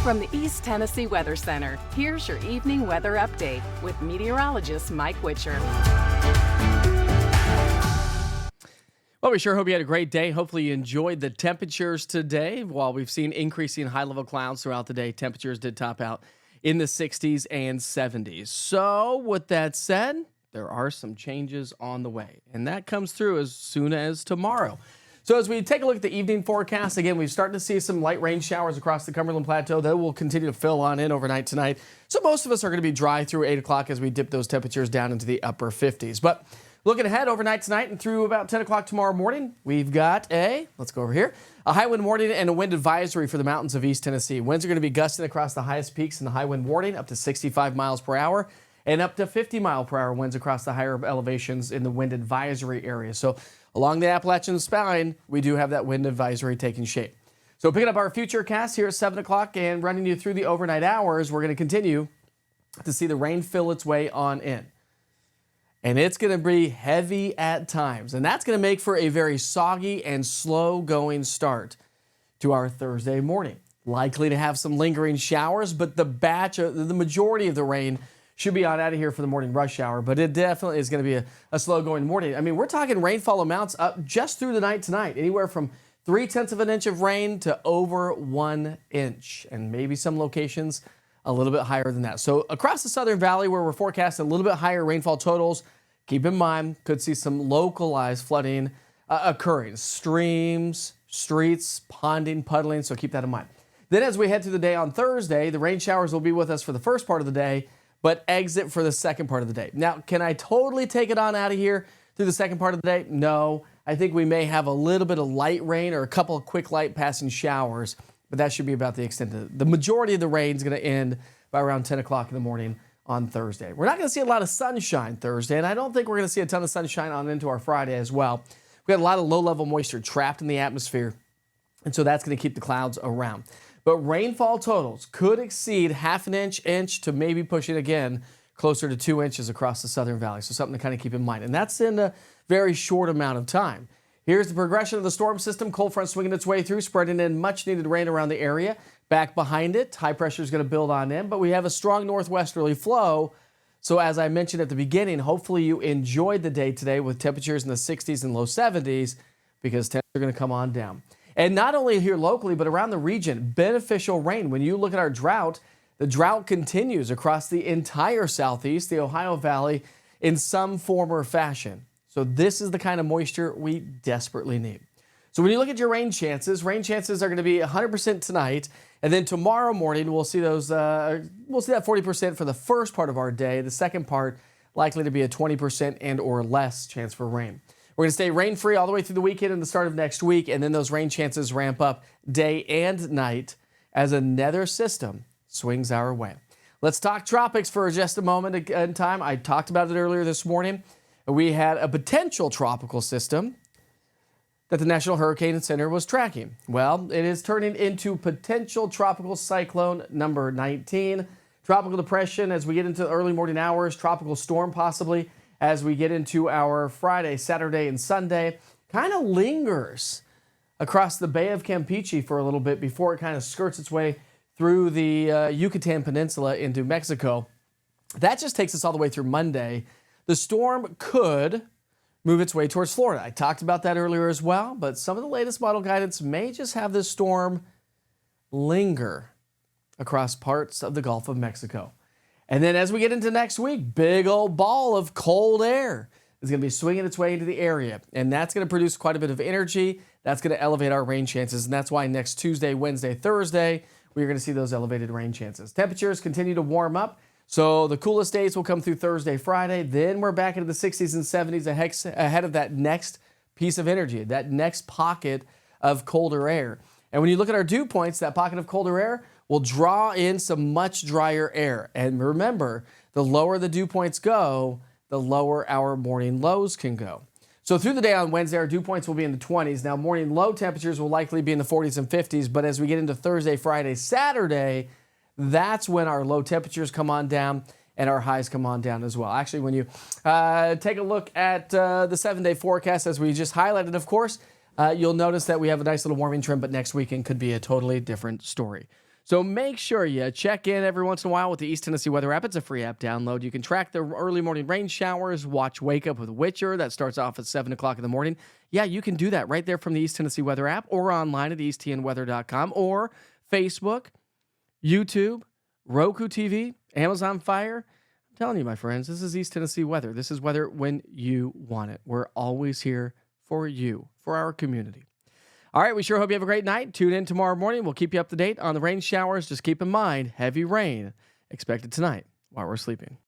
From the East Tennessee Weather Center, here's your evening weather update with meteorologist Mike Witcher. Well, we sure hope you had a great day. Hopefully you enjoyed the temperatures today. While we've seen increasing high-level clouds throughout the day, temperatures did top out in the 60s and 70s. So with that said, there are some changes on the way, and that comes through as soon as tomorrow. So as we take a look at the evening forecast, again, we've started to see some light rain showers across the Cumberland Plateau. That will continue to fill on in overnight tonight. So most of us are going to be dry through 8 o'clock as we dip those temperatures down into the upper 50s. But looking ahead overnight tonight and through about 10 o'clock tomorrow morning, we've got let's go over here, a high wind warning and a wind advisory for the mountains of East Tennessee. Winds are going to be gusting across the highest peaks in the high wind warning up to 65 miles per hour and up to 50 mile per hour winds across the higher elevations in the wind advisory area. So along the Appalachian spine, we do have that wind advisory taking shape. So picking up our future cast here at 7 o'clock and running you through the overnight hours, we're going to continue to see the rain fill its way on in. And it's going to be heavy at times. And that's going to make for a very soggy and slow-going start to our Thursday morning. Likely to have some lingering showers, but the majority of the rain should be on out of here for the morning rush hour. But it definitely is going to be a slow-going morning. I mean, we're talking rainfall amounts up just through the night tonight, anywhere from 0.3 of an inch of rain to over 1 inch. And maybe some locations a little bit higher than that. So across the Southern Valley, where we're forecasting a little bit higher rainfall totals, keep in mind, could see some localized flooding occurring. Streams, streets, ponding, puddling, so keep that in mind. Then as we head through the day on Thursday, the rain showers will be with us for the first part of the day, but exit for the second part of the day. Now, can I totally take it on out of here through the second part of the day? No. I think we may have a little bit of light rain or a couple of quick light passing showers, but that should be about the extent of it. The majority of the rain is going to end by around 10 o'clock in the morning on Thursday. We're not going to see a lot of sunshine Thursday, and I don't think we're going to see a ton of sunshine on into our Friday as well. We've got a lot of low-level moisture trapped in the atmosphere, and so that's going to keep the clouds around. But rainfall totals could exceed half an inch to maybe pushing again closer to 2 inches across the Southern Valley. So something to kind of keep in mind. And that's in a very short amount of time. Here's the progression of the storm system. Cold front swinging its way through, spreading in much needed rain around the area. Back behind it, high pressure is going to build on in, but we have a strong northwesterly flow. So as I mentioned at the beginning, hopefully you enjoyed the day today with temperatures in the 60s and low 70s because temps are going to come on down. And not only here locally, but around the region, beneficial rain. When you look at our drought, the drought continues across the entire southeast, the Ohio Valley, in some form or fashion. So this is the kind of moisture we desperately need. So when you look at your rain chances are going to be 100% tonight. And then tomorrow morning, we'll see that 40% for the first part of our day. The second part likely to be a 20% and or less chance for rain. We're going to stay rain-free all the way through the weekend and the start of next week, and then those rain chances ramp up day and night as another system swings our way. Let's talk tropics for just a moment in time. I talked about it earlier this morning. We had a potential tropical system that the National Hurricane Center was tracking. Well, it is turning into potential tropical cyclone number 19. Tropical depression as we get into the early morning hours, tropical storm possibly as we get into our Friday, Saturday, and Sunday. Kind of lingers across the Bay of Campeche for a little bit before it kind of skirts its way through the Yucatan Peninsula into Mexico. That just takes us all the way through Monday. The storm could move its way towards Florida. I talked about that earlier as well, but some of the latest model guidance may just have this storm linger across parts of the Gulf of Mexico. And then as we get into next week, big old ball of cold air is going to be swinging its way into the area. And that's going to produce quite a bit of energy. That's going to elevate our rain chances. And that's why next Tuesday, Wednesday, Thursday, we're going to see those elevated rain chances. Temperatures continue to warm up. So the coolest days will come through Thursday, Friday. Then we're back into the 60s and 70s ahead of that next piece of energy, that next pocket of colder air. And when you look at our dew points, that pocket of colder air will draw in some much drier air. And remember, the lower the dew points go, the lower our morning lows can go. So through the day on Wednesday, our dew points will be in the 20s. Now, morning low temperatures will likely be in the 40s and 50s. But as we get into Thursday, Friday, Saturday, that's when our low temperatures come on down and our highs come on down as well. Actually, when you take a look at the 7-day forecast, as we just highlighted, of course, you'll notice that we have a nice little warming trend, but next weekend could be a totally different story. So make sure you check in every once in a while with the East Tennessee Weather app. It's a free app download. You can track the early morning rain showers, watch Wake Up with Witcher. That starts off at 7 o'clock in the morning. Yeah, you can do that right there from the East Tennessee Weather app or online at easttnweather.com or Facebook, YouTube, Roku TV, Amazon Fire. I'm telling you, my friends, this is East Tennessee Weather. This is weather when you want it. We're always here for you, for our community. All right, we sure hope you have a great night. Tune in tomorrow morning. We'll keep you up to date on the rain showers. Just keep in mind, heavy rain expected tonight while we're sleeping.